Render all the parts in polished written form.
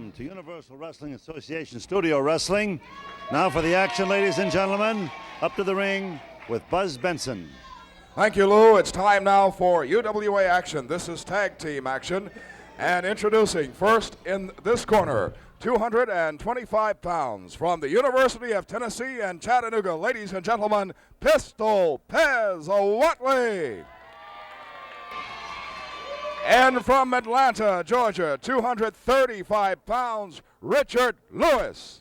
welcome to Universal Wrestling Association Studio Wrestling. Now for the action, ladies and gentlemen. Up to the ring with Buzz Benson. Thank you, Lou. It's time now for UWA action. This is tag team action. And introducing first in this corner, 225 pounds from the University of Tennessee and Chattanooga, ladies and gentlemen, Pistol Pez Whately. And from Atlanta, Georgia, 235 pounds, Richard Lewis.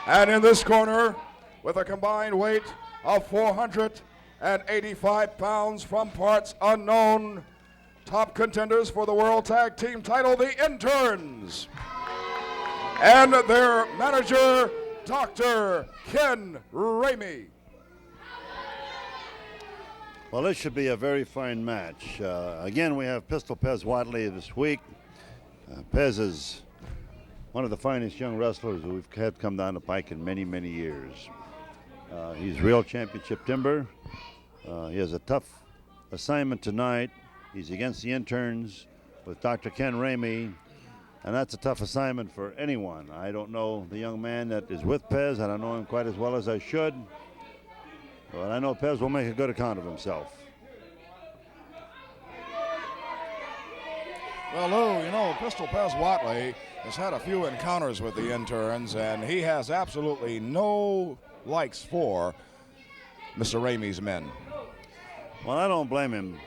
And in this corner, with a combined weight of 485 pounds from parts unknown, top contenders for the World Tag Team title, the Interns. And their manager, Dr. Ken Ramey. Well, this should be a very fine match. Again, we have Pistol Pez Whately this week. Pez is one of the finest young wrestlers we've had come down the pike in many, many years. He's real championship timber. He has a tough assignment tonight. He's against the Interns with Dr. Ken Ramey, and that's a tough assignment for anyone. I don't know the young man that is with Pez. I don't know him quite as well as I should. But I know Pez will make a good account of himself. Well, Lou, you know, Pistol Pez Whately has had a few encounters with the Interns, and he has absolutely no likes for Mr. Ramey's men. Well, I don't blame him.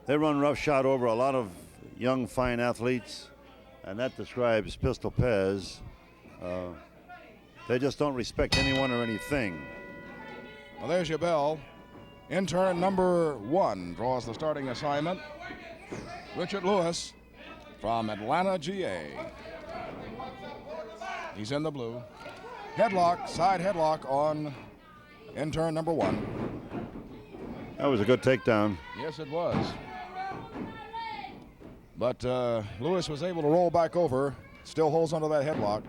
They run roughshod over a lot of young, fine athletes, and that describes Pistol Pez. They just don't respect anyone or anything. Well, there's your bell. Intern number 1 draws the starting assignment. Richard Lewis from Atlanta, GA. He's in the blue. Headlock, side headlock on intern number 1. That was a good takedown. Yes, it was. But Lewis was able to roll back over, still holds onto that headlock.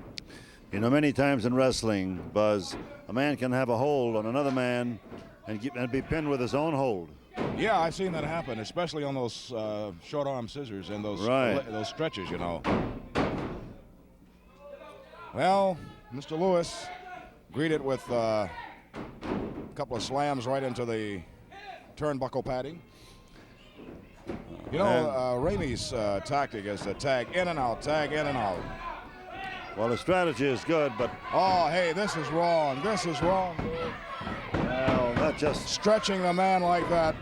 You know, many times in wrestling, Buzz, a man can have a hold on another man and be pinned with his own hold. Yeah, I've seen that happen, especially on those short arm scissors and those stretches, you know. Well, Mr. Lewis greeted with a couple of slams right into the turnbuckle padding. You know, Ramey's tactic is to tag in and out, tag in and out. Well, the strategy is good, but... Oh, hey, this is wrong. This is wrong, dude. Well, that just... Stretching the man like that.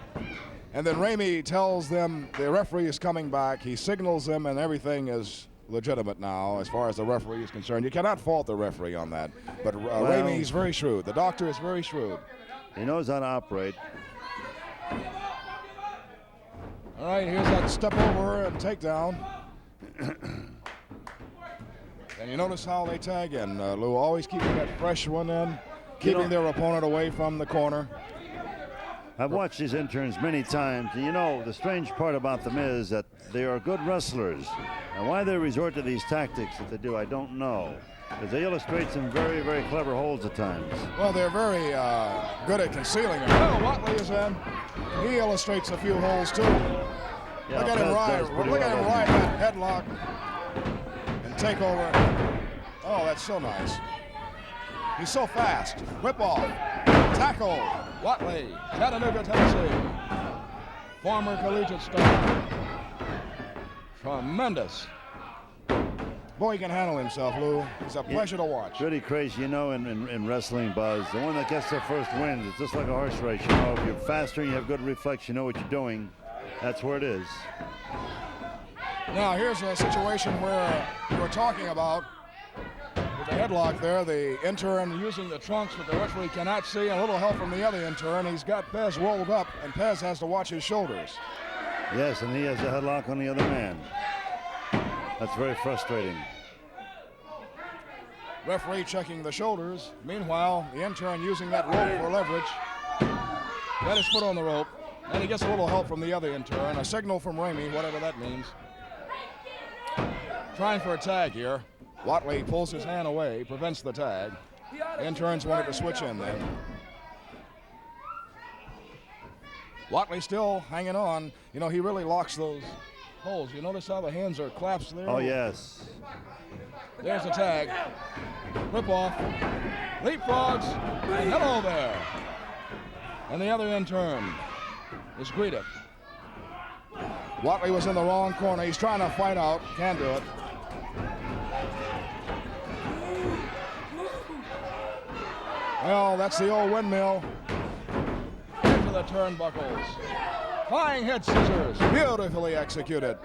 And then Ramey tells them the referee is coming back. He signals them, and everything is legitimate now as far as the referee is concerned. You cannot fault the referee on that. But Ramey's very shrewd. The doctor is very shrewd. He knows how to operate. All right, here's that step over and takedown. And you notice how they tag in, Lou, always keeping that fresh one in, keeping their opponent away from the corner. I've watched these Interns many times, and you know, the strange part about them is that they are good wrestlers. And why they resort to these tactics that they do, I don't know. Because they illustrate some very, very clever holds at times. Well, they're very good at concealing them. Oh, Whately is in. He illustrates a few holes, too. Yeah, look at him ride that headlock. Take over. Oh, that's so nice. He's so fast. Whip off. Tackle. Whately, Chattanooga, Tennessee. Former collegiate star. Tremendous. Boy, he can handle himself, Lou. It's a pleasure to watch. Pretty crazy, you know, in wrestling, Buzz. The one that gets their first win, it's just like a horse race. You know, if you're faster and you have good reflex, you know what you're doing. That's where it is. Now, here's a situation where we were talking about with the headlock there, the intern using the trunks, but the referee cannot see, and a little help from the other intern. He's got Pez rolled up, and Pez has to watch his shoulders. Yes, and he has a headlock on the other man. That's very frustrating. Referee checking the shoulders. Meanwhile, the intern using that rope for leverage. Got his foot on the rope, and he gets a little help from the other intern. A signal from Ramey, whatever that means. Trying for a tag here. Whately pulls his hand away, prevents the tag. Interns wanted to switch in then. Whately still hanging on. You know, he really locks those holds. You notice how the hands are clasped there? Oh, yes. There's the tag. Rip off. Leapfrogs. And hello there. And the other intern is greeted. Whately was in the wrong corner. He's trying to fight out. Can't do it. Well, that's the old windmill. Into the turnbuckles. Flying head scissors. Beautifully executed.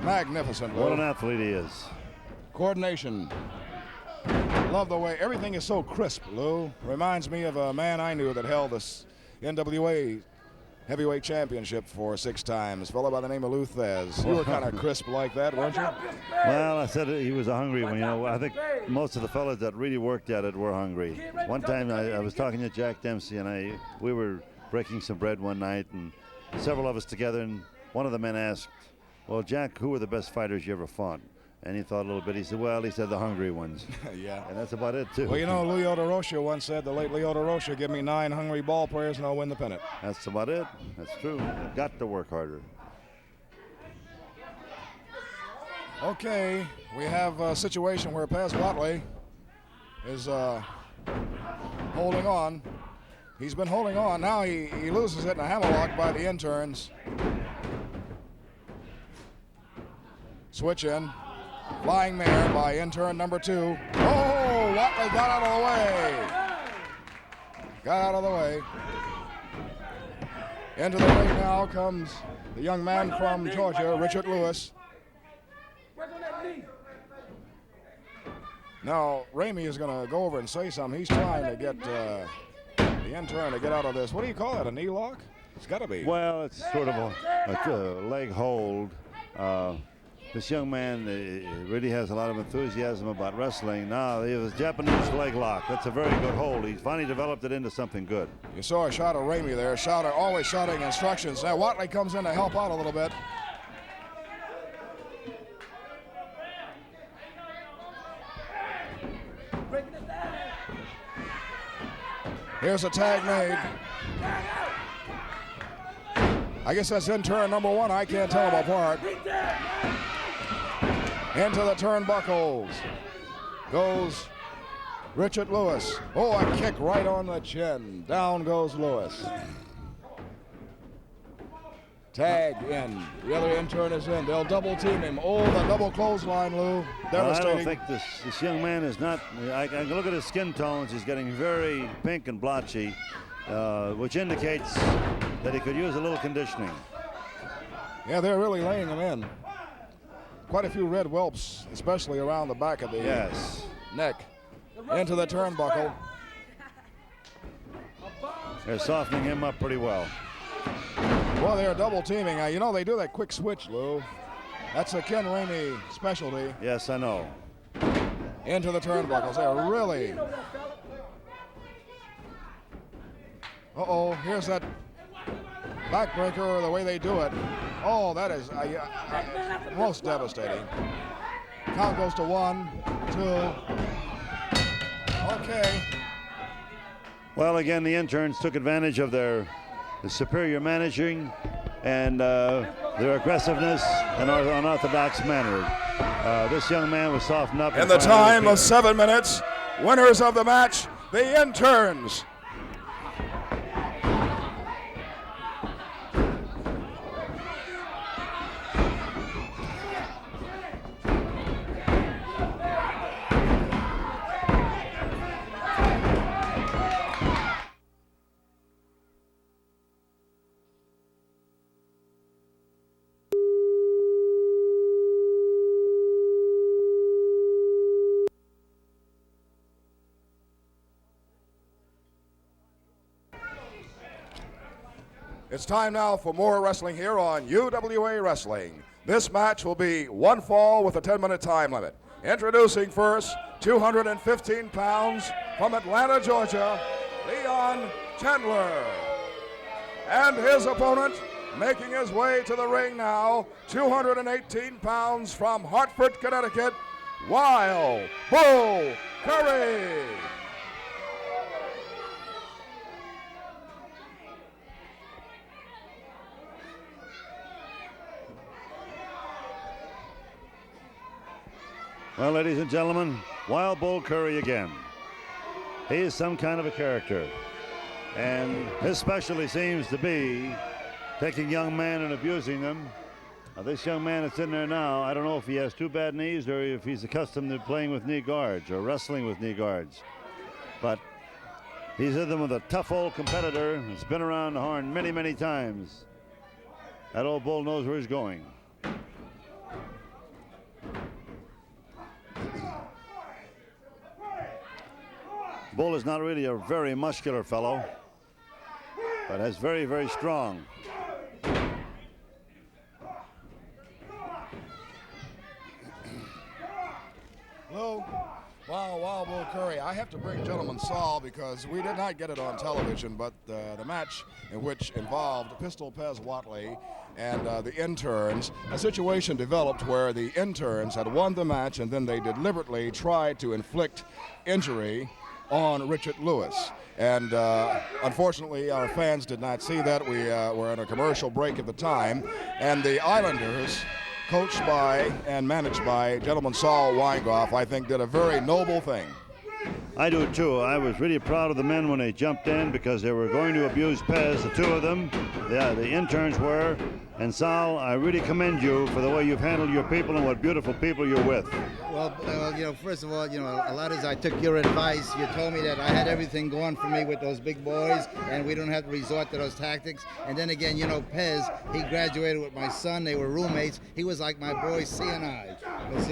Magnificent, Lou. What an athlete he is. Coordination. Love the way everything is so crisp, Lou. Reminds me of a man I knew that held this NWA heavyweight championship for 6 times. A fellow by the name of Lou Thesz. You were kind of crisp like that, weren't you? Well, I said he was a hungry one. You know, I think most of the fellas that really worked at it were hungry. One time I was talking to Jack Dempsey, and we were breaking some bread one night, and several of us together, and one of the men asked, well, Jack, who were the best fighters you ever fought? And he thought a little bit. He said, well, he said the hungry ones. Yeah. And that's about it, too. Well, you know, Leo DeRocha once said, the late Leo DeRocha, give me 9 hungry ball players and I'll win the pennant. That's about it. That's true. They've got to work harder. Okay, we have a situation where Pez Whately is holding on. He's been holding on. Now he loses it in a hammerlock by the interns. Switch in. Flying mare by intern number 2. Oh, Whately got out of the way. Got out of the way. Into the ring now comes the young man from Georgia, Richard Lewis. Now, Ramey is going to go over and say something. He's trying to get the intern to get out of this. What do you call it, a knee lock? It's got to be. Well, it's sort of a leg hold. This young man really has a lot of enthusiasm about wrestling. Now, it was Japanese leg lock. That's a very good hold. He finally developed it into something good. You saw a shot of Ramey there. Always shouting instructions. Now, Whately comes in to help out a little bit. Here's a tag made. I guess that's intern number 1. I can't tell them apart. Into the turnbuckles goes Richard Lewis. Oh, a kick right on the chin. Down goes Lewis. Tag in. The other intern is in. They'll double team him. Oh, the double clothesline, Lou. Devastating. I don't think this young man is not. I can look at his skin tones. He's getting very pink and blotchy, which indicates that he could use a little conditioning. Yeah, they're really laying him in. Quite a few red whelps, especially around the back of the neck. Into the turnbuckle. They're softening him up pretty well. Well, they're double teaming. You know, they do that quick switch, Lou. That's a Ken Ramey specialty. Yes, I know. Into the turnbuckles. They're really. Uh-oh, here's that backbreaker, the way they do it. Oh, that is most devastating. Count goes to 1, 2. Okay. Well, again, the interns took advantage of their superior managing and their aggressiveness and unorthodox manner. This young man was softened up. In the time of 7 minutes, winners of the match, the interns. It's time now for more wrestling here on UWA Wrestling. This match will be 1 fall with a 10-minute time limit. Introducing first, 215 pounds from Atlanta, Georgia, Leon Chandler. And his opponent, making his way to the ring now, 218 pounds from Hartford, Connecticut, Wild Bull Curry. Well, ladies and gentlemen, Wild Bull Curry again. He is some kind of a character. And his specialty seems to be taking young men and abusing them. Now, this young man that's in there now, I don't know if he has two bad knees or if he's accustomed to playing with knee guards or wrestling with knee guards. But he's in them with a tough old competitor that's been around the horn many, many times. That old bull knows where he's going. Bull is not really a very muscular fellow, but is very, very strong. Lou, wow, Wild Bull Curry. I have to bring Gentleman Saul because we did not get it on television, but the match in which involved Pistol Pez Whately and the Interns, a situation developed where the Interns had won the match and then they deliberately tried to inflict injury on Richard Lewis. And unfortunately, our fans did not see that. We were in a commercial break at the time, and the Islanders, coached by and managed by gentleman Saul Weingeroff, I think did a very noble thing. I do too. I was really proud of the men when they jumped in because they were going to abuse Pez, the two of them. The Interns were. And Saul, I really commend you for the way you've handled your people and what beautiful people you're with. Well, first of all, a lot of I took your advice. You told me that I had everything going for me with those big boys, and we don't have to resort to those tactics. And then again, Pez, he graduated with my son. They were roommates. He was like my boy C and I. Because,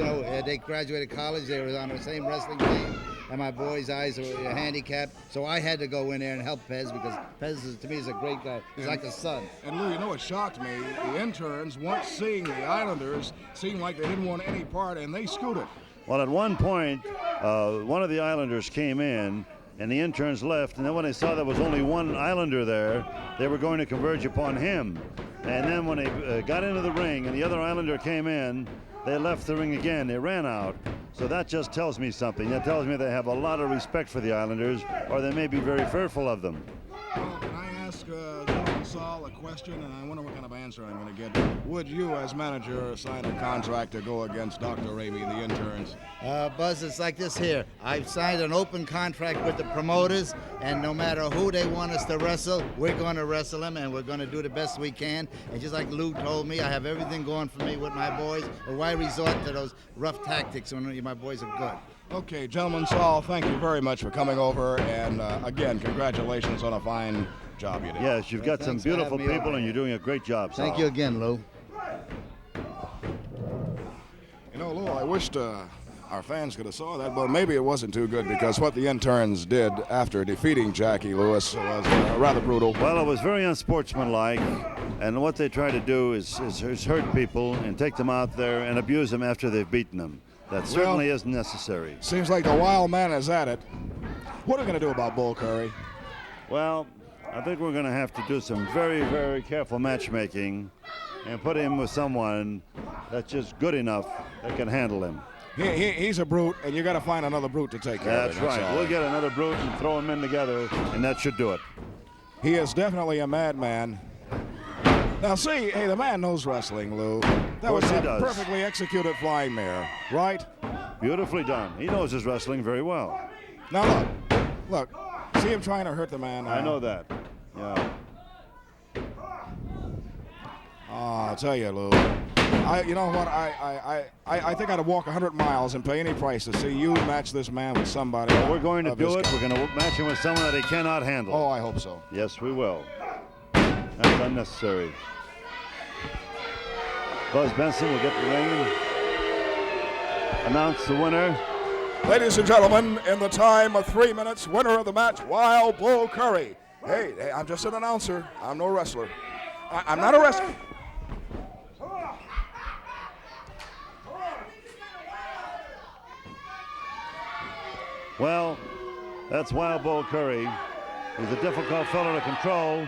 they graduated college. They were on the same wrestling team. And my boy's eyes were handicapped, so I had to go in there and help Pez because Pez, to me, is a great guy. He's like a son. And Lou, what shocked me? The Interns, once seeing the Islanders, seemed like they didn't want any part, and they scooted. Well, at one point, one of the Islanders came in, and the Interns left, and then when they saw there was only one Islander there, they were going to converge upon him. And then when they got into the ring and the other Islander came in, they left the ring again. They ran out. So that just tells me something. That tells me they have a lot of respect for the Islanders, or they may be very fearful of them. Well, can I ask gentleman Saul a question, and I wonder what kind of answer I'm going to get. Would you, as manager, sign a contract to go against Dr. Ramey and the Interns? Buzz, it's like this here. I've signed an open contract with the promoters, and no matter who they want us to wrestle, we're going to wrestle them, and we're going to do the best we can. And just like Lou told me, I have everything going for me with my boys, but why resort to those rough tactics when my boys are good? Okay, gentlemen, Saul, thank you very much for coming over, and again, congratulations on a fine job you did. Yes, you've got some beautiful people, and you're doing a great job, Saul. Thank you again, Lou. Lou, I wished our fans could have saw that, but maybe it wasn't too good because what the Interns did after defeating Jackie Lewis was rather brutal. Well, it was very unsportsmanlike, and what they try to do is hurt people and take them out there and abuse them after they've beaten them. That certainly isn't necessary. Seems like the wild man is at it. What are we going to do about Bull Curry? Well, I think we're going to have to do some very, very careful matchmaking and put him with someone that's just good enough that can handle him. He's a brute, and you got to find another brute to take care of him. That's right. We'll get another brute and throw them in together, and that should do it. He is definitely a madman. Now, see, hey, the man knows wrestling, Lou. That was a perfectly executed flying mare, right? Beautifully done. He knows his wrestling very well. Now, look. See him trying to hurt the man. I know that. Yeah. I'll tell you, Lou. You know what? I think I'd walk 100 miles and pay any price to see you match this man with somebody. Well, we're going to do it. We're going to match him with someone that he cannot handle. Oh, I hope so. Yes, we will. That's unnecessary. Buzz Benson will get the ring and announce the winner. Ladies and gentlemen, in the time of 3 minutes, winner of the match, Wild Bull Curry. Hey, I'm just an announcer. I'm no wrestler. I'm not a wrestler. Well, that's Wild Bull Curry. He's a difficult fellow to control,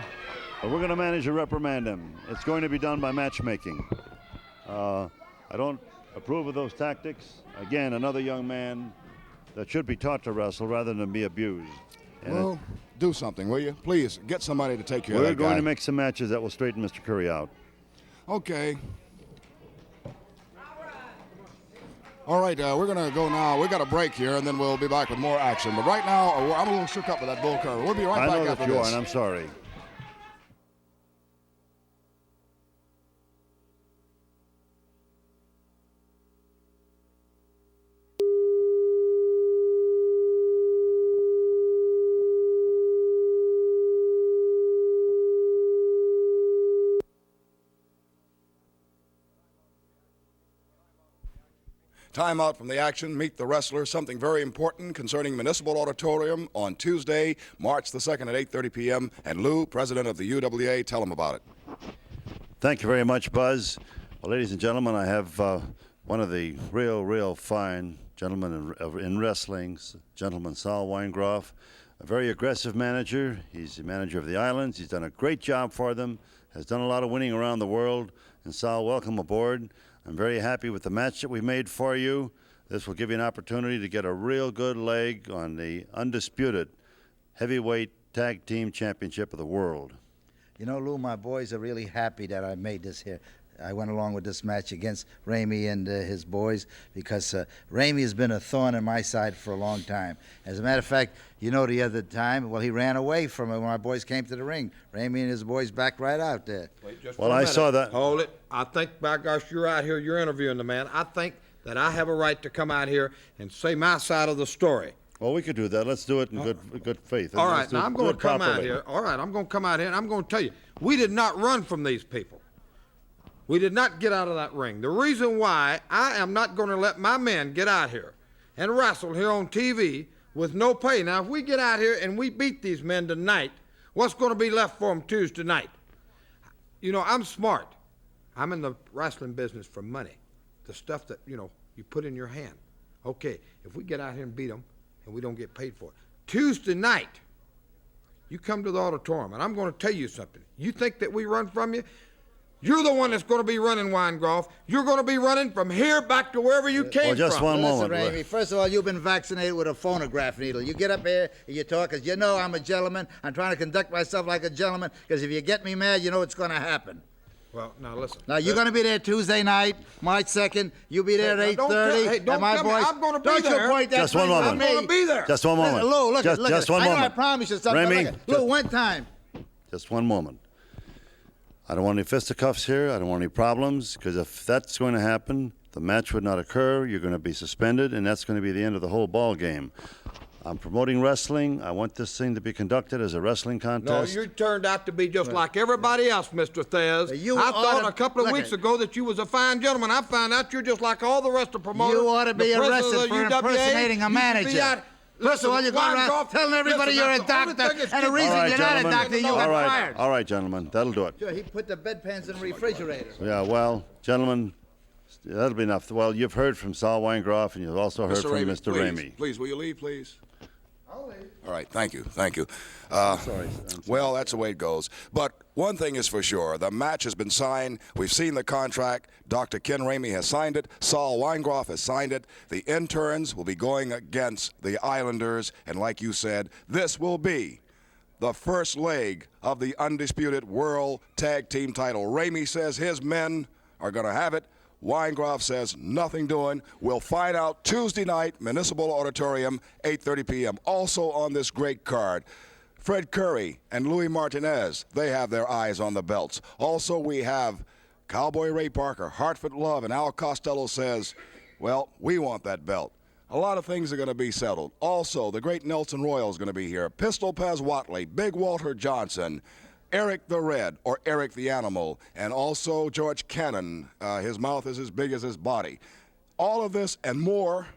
but we're going to manage to reprimand him. It's going to be done by matchmaking. I don't approve of those tactics. Again, another young man that should be taught to wrestle rather than be abused. Well, do something, will you? Please, get somebody to take care of that guy. We're going to make some matches that will straighten Mr. Curry out. Okay. All right, we're going to go now. We got a break here, and then we'll be back with more action. But right now, I'm a little shook up with that bull curve. We'll be right back after this. I know that you are, and I'm sorry. Time out from the action. Meet the wrestler. Something very important concerning Municipal Auditorium on Tuesday, March the 2nd at 8:30 p.m. And Lou, president of the UWA, tell him about it. Thank you very much, Buzz. Well, ladies and gentlemen, I have one of the real fine gentlemen in wrestling, gentleman Saul Weingeroff, a very aggressive manager. He's the manager of the Islands. He's done a great job for them, has done a lot of winning around the world. And Saul, welcome aboard. I'm very happy with the match that we made for you. This will give you an opportunity to get a real good leg on the undisputed heavyweight tag team championship of the world. You know, Lou, my boys are really happy that I made this here. I went along with this match against Ramey and his boys because Ramey has been a thorn in my side for a long time. As a matter of fact, you know, the other time, well, he ran away from it when my boys came to the ring. Ramey and his boys backed right out there. Wait just Well, for a I minute. saw that. Hold it. I think, by gosh, you're out here, you're interviewing the man. I think that I have a right to come out here and say my side of the story. Well, we could do that. Let's do it in good faith. All Let's right, do now it- I'm do going it to come out properly. here. All right, I'm going to come out here and I'm going to tell you, we did not run from these people. We did not get out of that ring. The reason why I am not going to let my men get out here and wrestle here on TV with no pay. Now, if we get out here and we beat these men tonight, what's going to be left for them Tuesday night? You know, I'm smart. I'm in the wrestling business for money, the stuff that, you know, you put in your hand. Okay, if we get out here and beat them and we don't get paid for it, Tuesday night, you come to the auditorium, and I'm going to tell you something. You think that we run from you? You're the one that's going to be running, Weingeroff. You're going to be running from here back to wherever you came Well, just from. one Listen, moment. Ramey, first of all, you've been vaccinated with a phonograph needle. You get up here and you talk, because you know I'm a gentleman. I'm trying to conduct myself like a gentleman, because if you get me mad, you know it's going to happen. Well, now listen. Now, you're going to be there Tuesday night, March 2nd. You'll be there Hey, at now, 8:30. don't and my tell me. boys, I'm gonna be don't there. you point that Just one finger at moment. me. I'm going to be there. Just one moment. Lou, look just, at just it. one I know moment. I promised you something. Ramey, Look at it. Lou, one time. Just one moment. I don't want any fisticuffs here. I don't want any problems, because if that's going to happen, the match would not occur. You're going to be suspended, and that's going to be the end of the whole ball game. I'm promoting wrestling. I want this thing to be conducted as a wrestling No, contest. you turned out to be just like everybody else, Mr. Thez. You I ought thought to- a couple of look weeks at- ago that you was a fine gentleman. I found out you're just like all the rest of the promoters. You ought to be The president arrested of the for UWA. impersonating a You should be manager. out- First of all, you're going around Weingeroff, telling everybody listen, you're a that's the only doctor, thing that's and the keeping- reason All right, you're not a gentlemen. doctor, you all got right, fired. all right, gentlemen. That'll do it. Sure, he put the bedpans in the refrigerator. Yeah, well, gentlemen, that'll be enough. Well, you've heard from Saul Weingeroff, and you've also heard from Mr. Ramey. Please, will you leave, please? I'll leave. All right, thank you. Sorry. Well, that's the way it goes. But one thing is for sure, the match has been signed. We've seen the contract. Dr. Ken Ramey has signed it. Saul Weingeroff has signed it. The Interns will be going against the Islanders. And like you said, this will be the first leg of the undisputed World Tag Team title. Ramey says his men are going to have it. Weingeroff says nothing doing. We'll find out Tuesday night, Municipal Auditorium, 8:30 p.m. Also on this great card, Fred Curry and Louis Martinez, they have their eyes on the belts. Also, we have Cowboy Ray Parker, Hartford Love, and Al Costello says, well, we want that belt. A lot of things are going to be settled. Also, the great Nelson Royal is going to be here. Pistol Paz Whately, Big Walter Johnson, Eric the Red, or Eric the Animal, and also George Cannon. His mouth is as big as his body. All of this and more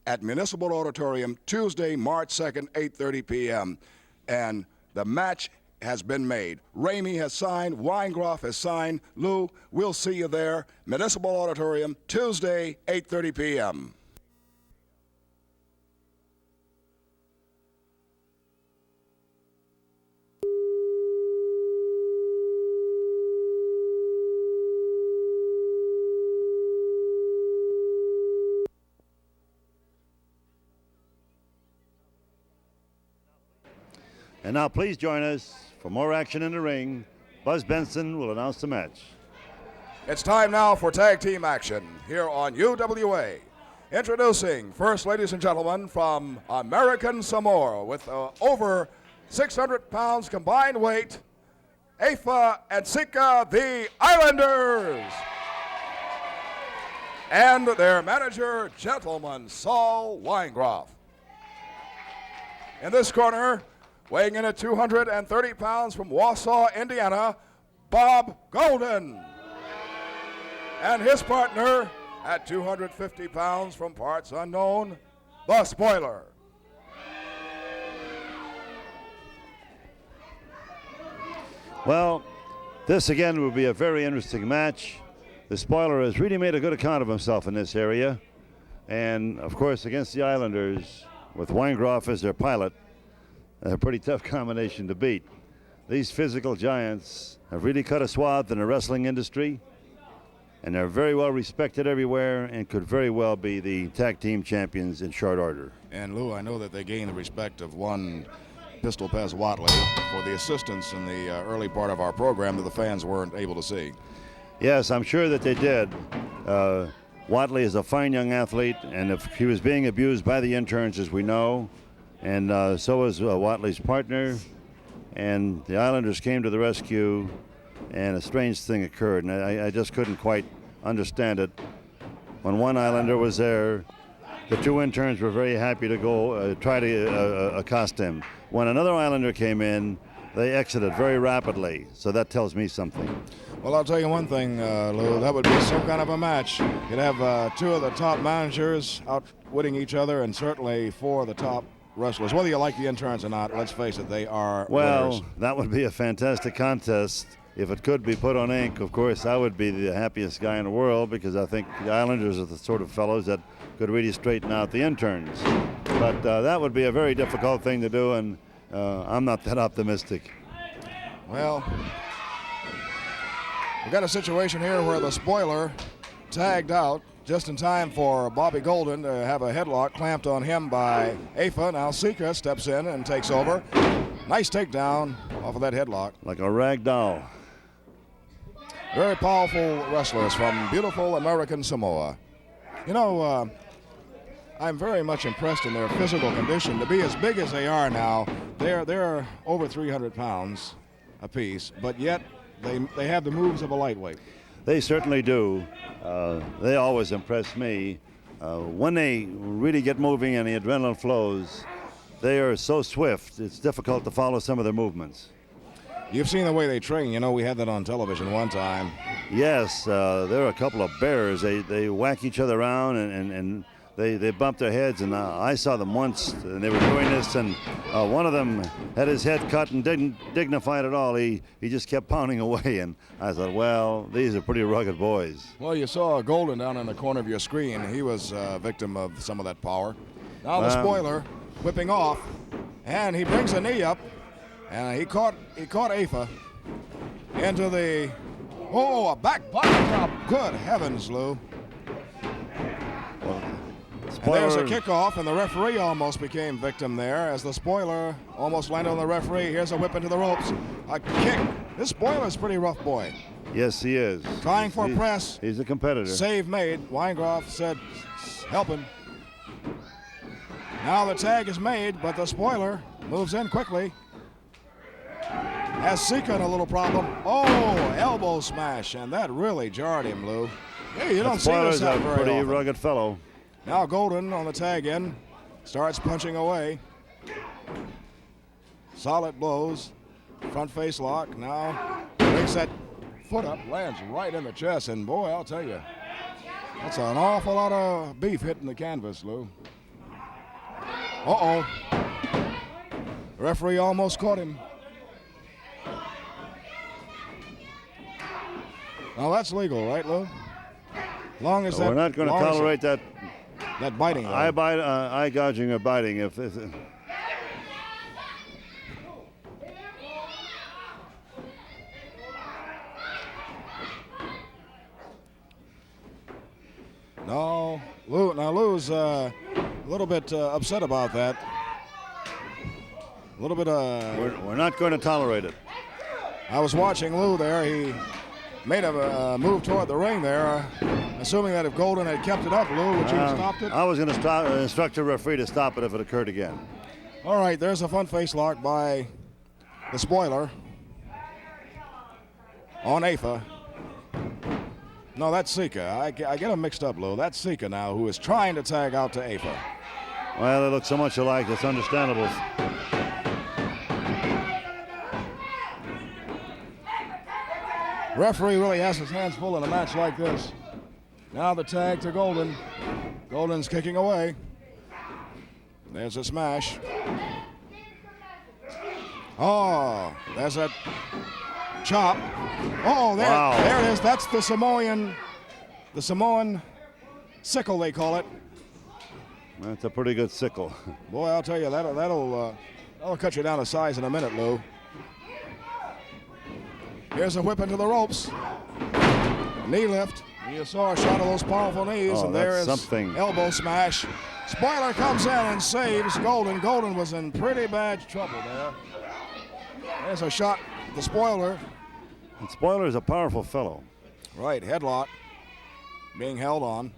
at Municipal Auditorium, Tuesday, March 2nd, 8:30 p.m. And the match has been made. Ramey has signed. Weingeroff has signed. Lou, we'll see you there. Municipal Auditorium, Tuesday, 8:30 p.m. And now please join us for more action in the ring. Buzz Benson will announce the match. It's time now for tag team action here on UWA. Introducing first, ladies and gentlemen, from American Samoa with over 600 pounds combined weight, Afa and Sika, the Islanders. And their manager, gentleman, Saul Weingeroff. In this corner, weighing in at 230 pounds from Wausau, Indiana, Bob Golden. And his partner at 250 pounds from parts unknown, the Spoiler. Well, this again will be a very interesting match. The Spoiler has really made a good account of himself in this area. And of course, against the Islanders, with Weingeroff as their pilot, a pretty tough combination to beat. These physical giants have really cut a swath in the wrestling industry, and they're very well respected everywhere and could very well be the tag team champions in short order. And Lou, I know that they gained the respect of one Pistol Pez Whately for the assistance in the early part of our program that the fans weren't able to see. Yes, I'm sure that they did. Whately is a fine young athlete, and if he was being abused by the interns, as we know, and so was Whatley's partner, and the Islanders came to the rescue, and a strange thing occurred, and I just couldn't quite understand it. When one Islander was there, the two interns were very happy to go try to accost him. When another Islander came in, they exited very rapidly, so that tells me something. Well, I'll tell you one thing, Lou, that would be some kind of a match. You'd have two of the top managers outwitting each other, and certainly four of the top wrestlers. Whether you like the interns or not, let's face it, they are winners. That would be a fantastic contest. If it could be put on ink, of course, I would be the happiest guy in the world, because I think the Islanders are the sort of fellows that could really straighten out the interns. But that would be a very difficult thing to do, and I'm not that optimistic. Well, we've got a situation here where the Spoiler tagged out just in time for Bobby Golden to have a headlock clamped on him by Afa. Now Sika steps in and takes over. Nice takedown off of that headlock. Like a rag doll. Very powerful wrestlers from beautiful American Samoa. You know, I'm very much impressed in their physical condition. To be as big as they are now, they're over 300 pounds apiece, but yet they have the moves of a lightweight. They certainly do. They always impress me. When they really get moving and the adrenaline flows, they are so swift, it's difficult to follow some of their movements. You've seen the way they train. You know, we had that on television one time. Yes, they're a couple of bears. They whack each other around and they bump their heads. And I saw them once, and they were doing this, and one of them had his head cut and didn't dignify it at all. He just kept pounding away, and I thought, well, these are pretty rugged boys. Well, you saw Golden down in the corner of your screen. He was a victim of some of that power. Now the Spoiler whipping off, and he brings a knee up, and he caught Afa into the, a back body drop. Good heavens, Lou. And there's a kickoff, and the referee almost became victim there as the Spoiler almost landed on the referee. Here's a whip into the ropes. A kick. This Spoiler's a pretty rough boy. Yes, he is. Trying for a press. He's a competitor. Save made. Weingeroff said, help him. Now the tag is made, but the Spoiler moves in quickly. Has Sika in a little problem. Elbow smash, and that really jarred him, Lou. Hey, you don't see this happen very pretty often. rugged fellow. Now Golden on the tag in, starts punching away. Solid blows, front face lock. Now makes that foot up, lands right in the chest, and boy, I'll tell you, that's an awful lot of beef hitting the canvas, Lou. The referee almost caught him. Now that's legal, right, Lou? Long as We're not going to tolerate that biting. Eye gouging or biting. No, Lou's a little bit upset about that. A little bit. We're not going to tolerate it. I was watching Lou there. He made a move toward the ring there. Assuming that if Golden had kept it up, Lou, would you have stopped it? I was going to instruct the referee to stop it if it occurred again. All right, there's a front face lock by the spoiler on Afa. No, that's Sika. I get them mixed up, Lou. That's Sika now, who is trying to tag out to Afa. Well, they look so much alike, it's understandable. Referee really has his hands full in a match like this. Now the tag to Golden. Golden's kicking away. There's a smash. Oh, there's a chop. Oh, there, Wow. there it is. That's the Samoan sickle, they call it. That's a pretty good sickle. Boy, I'll tell you, that'll cut you down to size in a minute, Lou. Here's a whip into the ropes. Knee lift. You saw a shot of those powerful knees, Oh, and there that's is something. elbow smash. Spoiler comes in and saves Golden. Golden was in pretty bad trouble there. There's a shot at the spoiler. And Spoiler is a powerful fellow. Right, headlock being held on.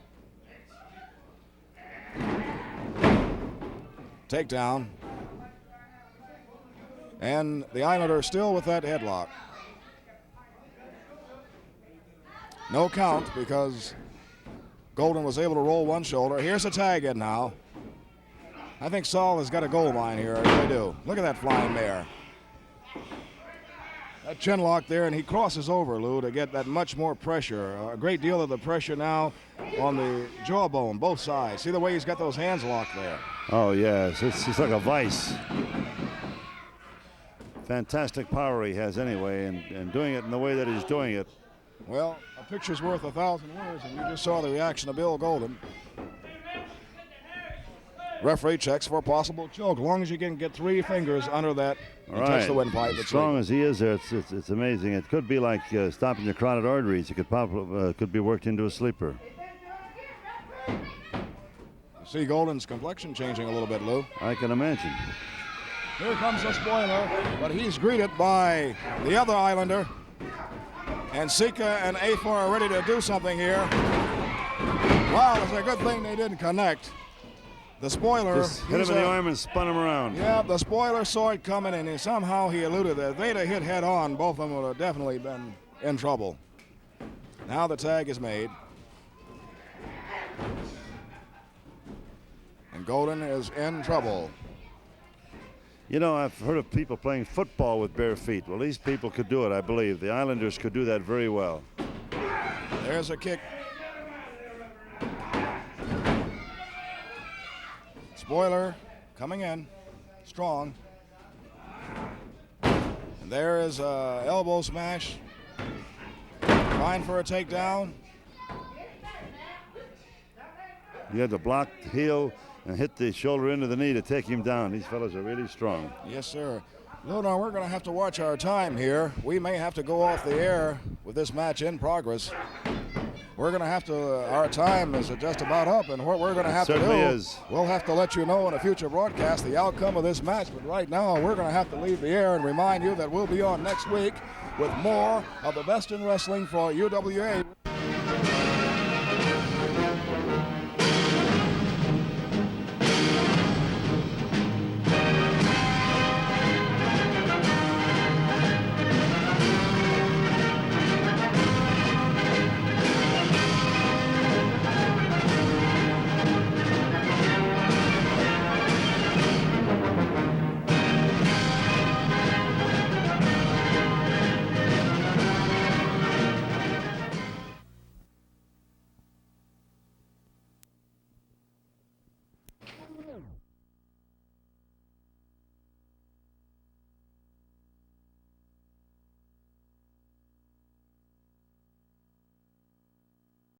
Takedown. And the Islander still with that headlock. No count because Golden was able to roll one shoulder. Here's a tag in now. I think Saul has got a gold mine here. I really do. Look at that flying mare. That chin lock there, and he crosses over, Lou, to get that much more pressure. A great deal of the pressure now on the jawbone, both sides. See the way he's got those hands locked there. Oh, yes, it's like a vice. Fantastic power he has anyway, and doing it in the way that he's doing it. Well, a picture's worth 1,000 words, and you just saw the reaction of Bill Golden. Referee checks for a possible choke. As long as you can get 3 fingers under that and touch the windpipe. As it's strong legal. as he is there, it's amazing. It could be like stopping your carotid arteries. It could be worked into a sleeper. See Golden's complexion changing a little bit, Lou. I can imagine. Here comes the spoiler, but he's greeted by the other Islander. And Sika and Afa are ready to do something here. Wow, it's a good thing they didn't connect. The spoiler. Just hit him in the arm and spun him around. Yeah, the spoiler saw it coming, and somehow he eluded it. If they'd have hit head on, both of them would have definitely been in trouble. Now the tag is made. And Golden is in trouble. You know, I've heard of people playing football with bare feet. Well, these people could do it, I believe. The Islanders could do that very well. There's a kick. Spoiler coming in, strong. And there is a elbow smash. Trying for a takedown. You had to block the heel and hit the shoulder into the knee to take him down. These fellows are really strong. Yes, sir. Luna, we're going to have to watch our time here. We may have to go off the air with this match in progress. We're going to have to, our time is just about up, and what we're going to have to do, certainly is. we'll have to let you know in a future broadcast the outcome of this match. But right now, we're going to have to leave the air and remind you that we'll be on next week with more of the best in wrestling for UWA.